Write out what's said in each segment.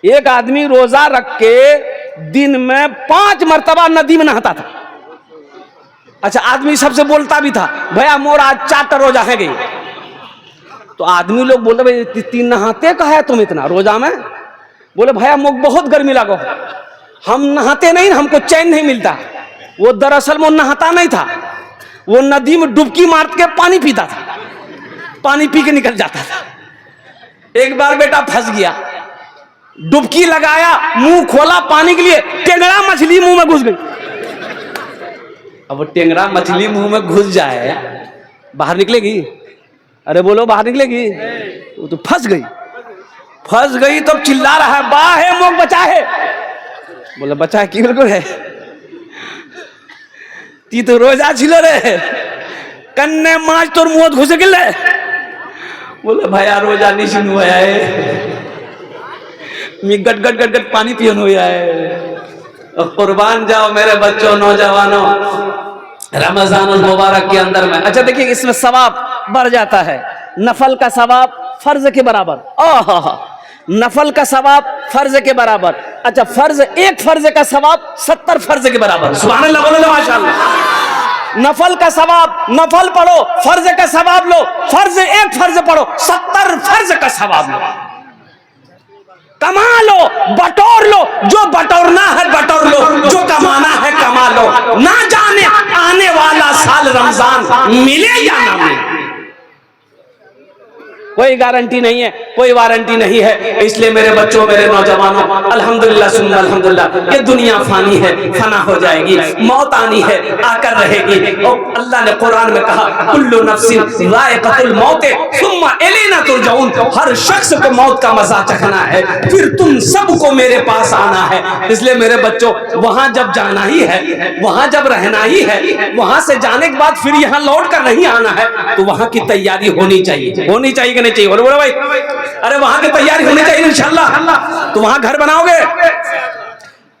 एक आदमी रोजा रख के दिन में 5 मरतबा नदी में नहाता था। अच्छा, आदमी सबसे बोलता भी था, भैया मोर आज 4 रोजा है गई। तो आदमी लोग बोलते, भाई 3 नहाते का है तुम इतना रोजा में? बोले भैया मुझ बहुत गर्मी लगो, हम नहाते नहीं, हमको चैन नहीं मिलता। वो दरअसल वो नहाता नहीं था, वो नदी में डुबकी मार के पानी पीता था, पानी पी के निकल जाता था। एक बार बेटा फंस गया, डुबकी लगाया, मुंह खोला पानी के लिए, टेंगड़ा मछली मुंह में घुस गई। अब वो टेंगड़ा मछली मुंह में घुस जाए, बाहर निकलेगी? अरे बोलो, बाहर निकलेगी? वो तो फंस गई। फंस गई तो चिल्ला रहा है, बा है मोग बचा है। बोले बचा है की बिल्कुल है, ती तो रोजा छिलो रे, कन्ने माछ तोर मुंह घुस गिले। बोले भैया रोजा नहीं सुन हुआ है, मैं गट गट गट गट पानी पियन हुआ है। कुर्बान जाओ मेरे बच्चों, नौजवानों, रमजान मुबारक के अंदर में। अच्छा देखिए, इसमें सवाब बढ़ जाता है, नफल का सवाब फर्ज के बराबर। नफल का सवाब फर्ज के बराबर। अच्छा, फर्ज, एक फर्ज का सवाब 70 फर्ज के बराबर। सुभान अल्लाह, बोलो माशाअल्लाह। नफल का सवाब, नफल पढ़ो, फर्ज का सवाब लो, फर्ज एक फर्ज पढ़ो, 70 फर्ज का सवाब लो। कमा लो, बटोर लो, जो बटोरना है बटोर लो, जो कमाना है कमा लो। ना जाने आने वाला साल रमजान मिले या ना मिले, कोई गारंटी नहीं है, कोई वारंटी नहीं है। इसलिए मेरे बच्चों, मेरे नौजवानों, अल्हम्दुलिल्लाह सुम्मा अल्हम्दुलिल्लाह, ये दुनिया फानी है, फना हो जाएगी, मौत आनी है, आकर रहेगी। और अल्लाह ने कुरान में कहा, कुल्लु नफ्सिन ज़ाइक़तुल मौत सुम्मा इलैना तुरजऊन, हर शख्स को मौत का मजा चखना है, फिर तुम सबको मेरे पास आना है। इसलिए मेरे बच्चों, वहां जब जाना ही है, वहां जब रहना ही है, वहां से जाने के बाद फिर यहाँ लौट कर नहीं आना है, तो वहां की तैयारी होनी चाहिए, होनी चाहिए नहीं चाहिए? बोलो बोलो भाई, अरे वहां की तैयारी होनी चाहिए इंशाल्लाह। तो वहां घर बनाओगे?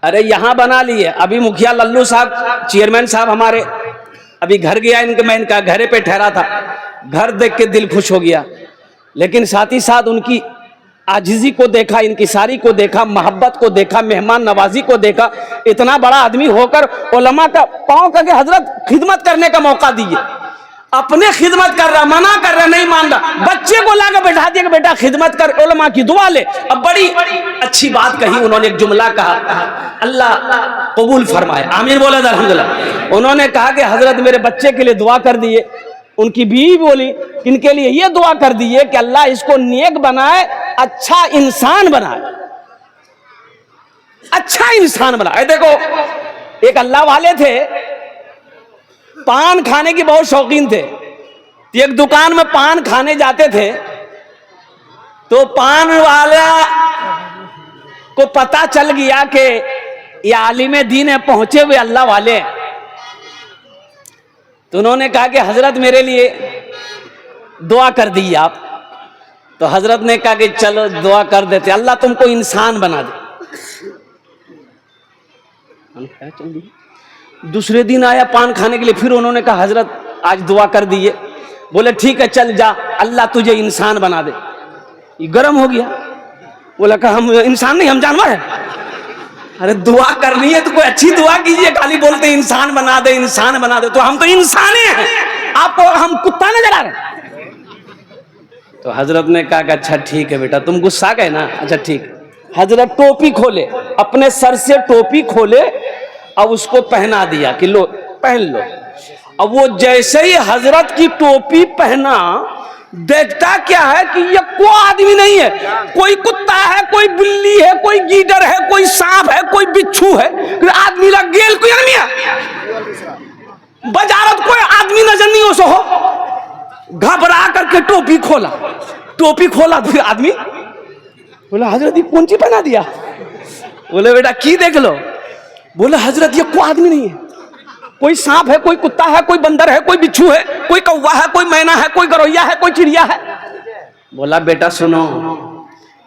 अरे यहां बना लिए, अभी मुखिया लल्लू साहब, चेयरमैन साहब हमारे, अभी घर गया, मैं इनका घरे पे ठहरा था, घर देख के दिल खुश हो गया, लेकिन साथ ही साथ उनकी आजिजी को देखा, इनकिसारी को देखा, मोहब्बत को देखा, मेहमान नवाजी को देखा। इतना बड़ा आदमी होकर उलमा का पांव करके हजरत खिदमत करने का मौका दिए, अपने खिदमत कर रहा, मना कर रहा, नहीं मान रहा, बच्चे को लाकर बैठा दिया कि बेटा खिदमत कर, उलमा की दुआ ले। अब बड़ी अच्छी बात कही उन्होंने, एक जुमला कहा, अल्लाह कबूल फरमाए, आमीन बोले अल्हम्दुलिल्लाह। उन्होंने कहा कि हजरत मेरे बच्चे के लिए दुआ कर दिए। उनकी बीवी बोली, इनके लिए ये दुआ कर दिए कि अल्लाह इसको नेक बनाए, अच्छा इंसान बनाए, अच्छा इंसान बनाए। देखो, एक अल्लाह वाले थे, पान खाने की बहुत शौकीन थे। एक दुकान में पान खाने जाते थे, तो पान वाला को पता चल गया कि ये आलिम दीन है, पहुंचे हुए अल्लाह वाले। तो उन्होंने कहा कि हजरत मेरे लिए दुआ कर दी आप। तो हजरत ने कहा कि चलो दुआ कर देते, अल्लाह तुमको इंसान बना दे। दूसरे दिन आया पान खाने के लिए, फिर उन्होंने कहा हजरत आज दुआ कर दिए। बोले ठीक है चल जा, अल्लाह तुझे इंसान बना दे। ये गर्म हो गया, बोला कहा हम इंसान नहीं, हम जानवर हैं। अरे दुआ करनी है तो कोई अच्छी दुआ कीजिए, खाली बोलते इंसान बना दे, इंसान बना दे। तो हम तो इंसान हैं, आपको हम कुत्ता नजर आ रहे। तो हजरत ने कहा कि अच्छा ठीक है बेटा, तुम गुस्सा गए ना, अच्छा ठीक। हजरत टोपी खोले, अपने सर से टोपी खोले, अब उसको पहना दिया कि लो पहन लो। अब वो जैसे ही हजरत की टोपी पहना, देखता क्या है कि ये कोई आदमी नहीं है, कोई कुत्ता है, कोई बिल्ली है, कोई गीदड़ है, कोई सांप है, कोई बिच्छू है, आदमी लग गेल कोई आदमी है, बाजारत कोई आदमी नजर नहीं हो सो हो। घबरा करके टोपी खोला, टोपी खोला तो फिर आदमी बोला हजरत ये कौन सी पहना दिया? बोले बेटा की देख लो। बोले हजरत ये कोई आदमी नहीं है, कोई सांप है, कोई कुत्ता है, कोई बंदर है, कोई बिच्छू है, कोई कौवा है, कोई मैना है, कोई गौरैया है, कोई चिड़िया है। बोला बेटा सुनो,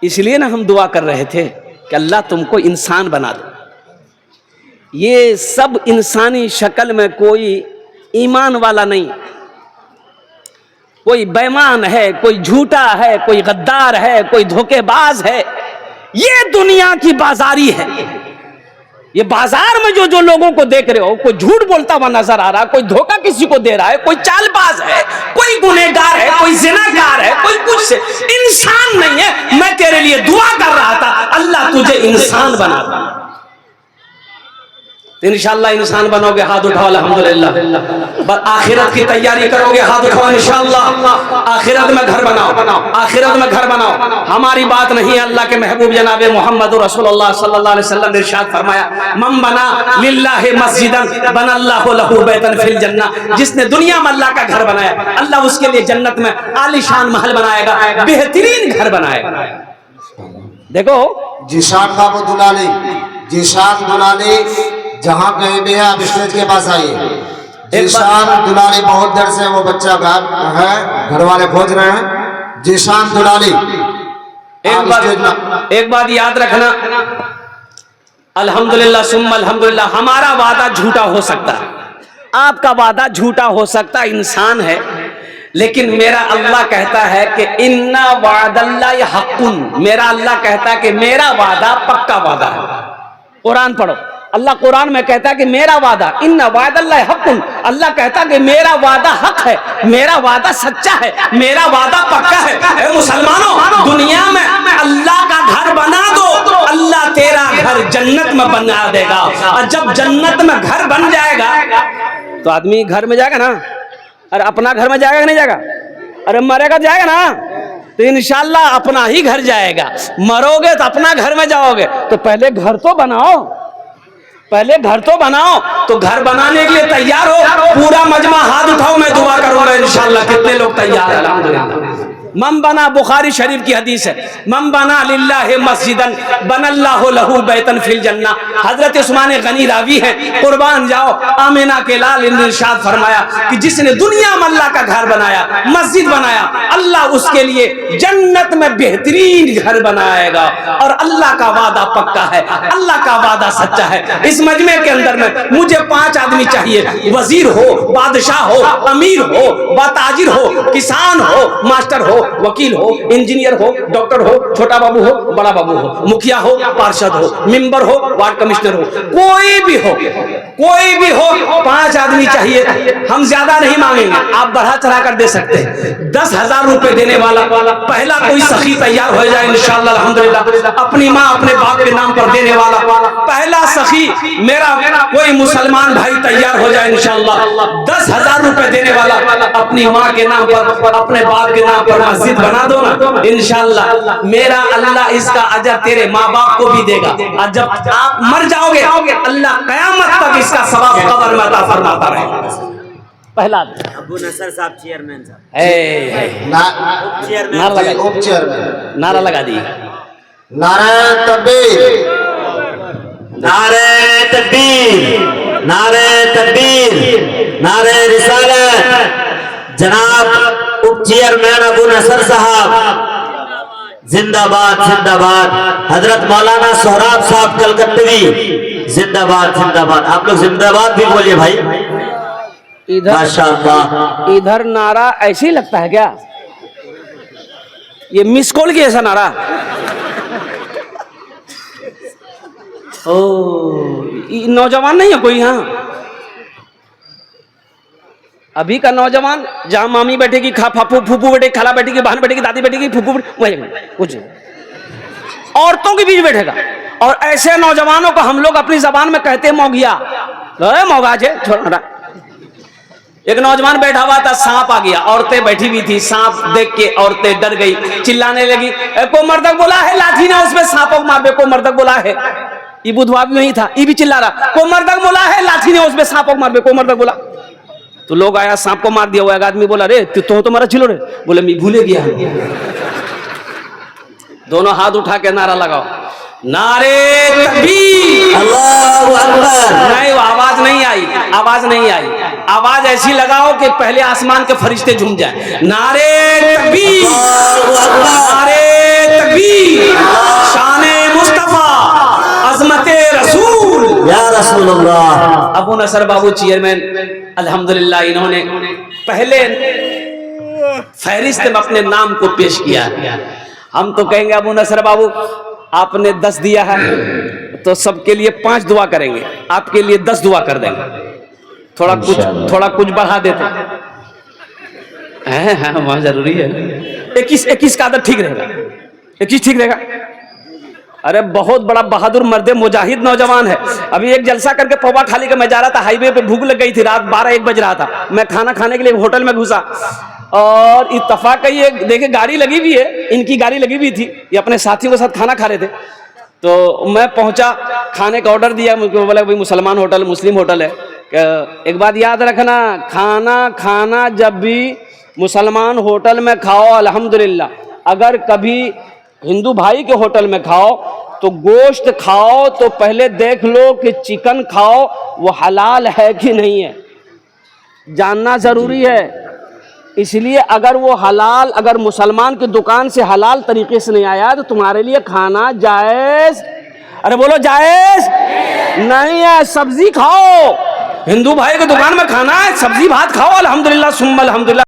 इसलिए ना हम दुआ कर रहे थे कि अल्लाह तुमको इंसान बना दे। ये सब इंसानी शक्ल में कोई ईमान वाला नहीं, कोई बेईमान है, कोई झूठा है, कोई गद्दार है, कोई धोखेबाज है। ये दुनिया की बाजारी है। ये बाजार में जो जो लोगों को देख रहे हो, कोई झूठ बोलता हुआ नजर आ रहा है, कोई धोखा किसी को दे रहा है, कोई चालबाज है, कोई गुनहगार है, कोई जिनाकार है, कोई कुछ से इंसान नहीं है। मैं तेरे लिए दुआ कर रहा था, अल्लाह तुझे इंसान बना दे। इंशाअल्लाह इंसान बनोगे, हाथ उठाओ अल्हम्दुलिल्लाह। बस आखिरत की तैयारी करोगे, हाथ उठाओ इंशाअल्लाह। आखिरत में घर बनाओ, आखिरत में घर बनाओ। हमारी बात नहीं है, अल्लाह के महबूब जनाब मोहम्मद रसूलुल्लाह सल्लल्लाहु अलैहि वसल्लम ने इरशाद फरमाया, मन बना लिल्लाहि मस्जिदन बनल्लाहु लहू बैतन फिल जन्नह। जिसने दुनिया में अल्लाह का घर बनाया, अल्लाह उसके लिए जन्नत में आलीशान महल बनाएगा, बेहतरीन घर बनाएगा। देखो जीशान बाबू दुलाली, जीशान दुलाली जहाँ कहीं भी है आप स्टेज के पास आइए। जीशान दुलाली बहुत देर से वो बच्चा घर है, घर वाले खोज रहे हैं। जीशान दुलाली एक बात याद रखना, अल्हम्दुलिल्लाह सुम्मा अल्हम्दुलिल्लाह, हमारा वादा झूठा हो सकता है, आपका वादा झूठा हो सकता, इंसान है, लेकिन मेरा अल्लाह कहता है कि इन्ना वादल्लाहि हक़्क़ुन। मेरा अल्लाह कहता है कि मेरा वादा पक्का वादा है। कुरान पढ़ो, अल्लाह कुरान में कहता है कि मेरा वादा, इन्ना वादल्लाहि हक़्क़ुन। अल्लाह कहता है कि मेरा वादा हक है, मेरा वादा सच्चा है, मेरा वादा पक्का है। मुसलमानों, दुनिया में अल्लाह का घर बना दो, अल्लाह तेरा घर जन्नत में बना देगा। और जब जन्नत में घर बन जाएगा तो आदमी घर में जाएगा ना, अरे अपना घर में जाएगा नहीं जाएगा, अरे मरेगा जाएगा ना, तो इंशाअल्लाह अपना ही घर जाएगा। मरोगे तो अपना घर में जाओगे, तो पहले घर तो बनाओ, पहले घर तो बनाओ। तो घर बनाने के लिए तैयार हो, पूरा मजमा हाथ उठाओ, मैं दुआ करूंगा इंशाअल्लाह। कितने लोग तैयार हैं? अल्हम्दुलिल्लाह। मन बना, बुखारी शरीफ की हदीस है, मन बना लिल्लाहि मस्जिदन बनल्लाहु लहू बैतन फिल जन्नह। हजरत उस्मान गनी रावी है, कुर्बान जाओ, आमिना के लाल ने इरशाद फरमाया कि जिसने दुनिया में अल्लाह का घर बनाया, मस्जिद बनाया, अल्लाह उसके लिए जन्नत में बेहतरीन घर बनाएगा। और अल्लाह का वादा पक्का है, अल्लाह का वादा सच्चा है। इस मजमे के अंदर में मुझे 5 आदमी चाहिए, वजीर हो, बादशाह हो, अमीर हो, बाताजिर हो, किसान हो, मास्टर हो, वकील हो, इंजीनियर हो, डॉक्टर हो, छोटा बाबू हो, बड़ा बाबू हो, मुखिया हो, पार्षद हो, मेंबर हो, वार्ड कमिश्नर हो, कोई भी हो, कोई भी हो, 5 आदमी चाहिए। हम ज्यादा नहीं मांगेंगे, आप बढ़ा चढ़ा कर दे सकते हैं। 10,000 रुपए देने वाला पहला कोई सखी तैयार हो जाए इंशाअल्लाह अल्हम्दुलिल्लाह, अपनी माँ अपने बाप के नाम पर देने वाला पहला सखी मेरा कोई मुसलमान भाई तैयार हो जाए इंशाअल्लाह। 10,000 रुपए देने वाला अपनी माँ के नाम पर, अपने बाप के नाम पर मस्जिद बना दो ना इंशाअल्लाह। मेरा अल्लाह इसका अजर तेरे माँ बाप को भी देगा, और जब आप मर जाओगे अल्लाह कयामत तक इसका सवाब कब्र में अता फरमाता रहेगा। पहला अबू नसर साहब चेयरमैन साहब, नारा लगा दिए, नारे तकबीर, नारे तकबीर, नारे तकबीर, नारे रिसालत। जनाब उप चेयरमैन अबू नसर साहब जिंदाबाद जिंदाबाद। हजरत मौलाना सोहराब साहब कलकत्तवी जिंदाबाद जिंदाबाद। आप लोग जिंदाबाद भी बोलिए भाई। इधर माशाअल्लाह, इधर नारा ऐसे ही लगता है क्या? ये मिस कॉल की ऐसा नारा? ओ नौजवान नहीं है कोई यहाँ? अभी का नौजवान जहां मामी बैठेगी, फूफू बैठेगी, खाला बैठेगी, बहन बैठेगी, दादी बैठेगी, फूफू कुछ औरतों के बीच बैठेगा। और ऐसे नौजवानों को हम लोग अपनी जबान में कहते हैं मौगिया, मौगाज है छोड़ा। एक नौजवान बैठा हुआ था, सांप आ गया, औरतें बैठी हुई थी, सांप देख के औरतें डर गई, चिल्लाने लगी, को मर्दक बोला है, लाठी ना उसमें सांप को मार दे, को मर्दक बोला है। ये बुधवार में ही था, ये भी चिल्ला रहा, को मर्दक बोला है, लाठी ने उसमें सांप को मार दे, को मर्दक बोला। तो लोग आया, सांप को मार दिया। वो एक आदमी बोला, रे तो तुम्हारा चिल्लो रे, बोले मैं भूले गया। दोनों हाथ उठा के नारा लगाओ, नारे तकबीर, अल्लाहू अकबर। नहीं, आवाज नहीं आई, आवाज नहीं आई। आवाज ऐसी लगाओ कि पहले आसमान के फरिश्ते झूम जाए। नारे तकबीर, नारे तकबीर, शाने मुस्तफा, अज़मते रसूल, या रसूलुल्लाह। अबू नसर बाबू चेयरमैन अल्हम्दुलिल्लाह, इन्होंने पहले फहरिस्त में अपने नाम को पेश किया। हम तो कहेंगे अबू नसर बाबू आपने 10 दिया है तो सबके लिए 5 दुआ करेंगे, आपके लिए 10 दुआ कर देंगे। थोड़ा कुछ बढ़ा देते हैं। हाँ, वहाँ जरूरी है। 21 का आदत ठीक रहेगा, 21 ठीक रहेगा। अरे बहुत बड़ा बहादुर मर्दे मुजाहिद नौजवान है। अभी एक जलसा करके पौवा खा के मैं जा रहा था, हाईवे पे भूख लग गई थी, रात 12-1 बज रहा था। मैं खाना खाने के लिए होटल में घुसा और इत्तफाक ये देखे गाड़ी लगी हुई है, इनकी गाड़ी लगी हुई थी, ये अपने साथियों के साथ खाना खा रहे थे। तो मैं पहुंचा, खाने का ऑर्डर दिया, मुझको बोला भाई मुसलमान होटल, मुस्लिम होटल है। एक बात याद रखना, खाना जब भी मुसलमान होटल में खाओ अल्हम्दुलिल्लाह, अगर कभी हिंदू भाई के होटल में खाओ तो गोश्त खाओ तो पहले देख लो कि चिकन खाओ वो हलाल है कि नहीं है, जानना जरूरी है। इसलिए अगर वो हलाल, अगर मुसलमान की दुकान से हलाल तरीके से नहीं आया तो तुम्हारे लिए खाना जायज, अरे बोलो जायज नहीं है। सब्जी खाओ, हिंदू भाई की दुकान में खाना है, सब्जी भात खाओ अल्हम्दुलिल्लाह सुम्मा अल्हम्दुलिल्लाह।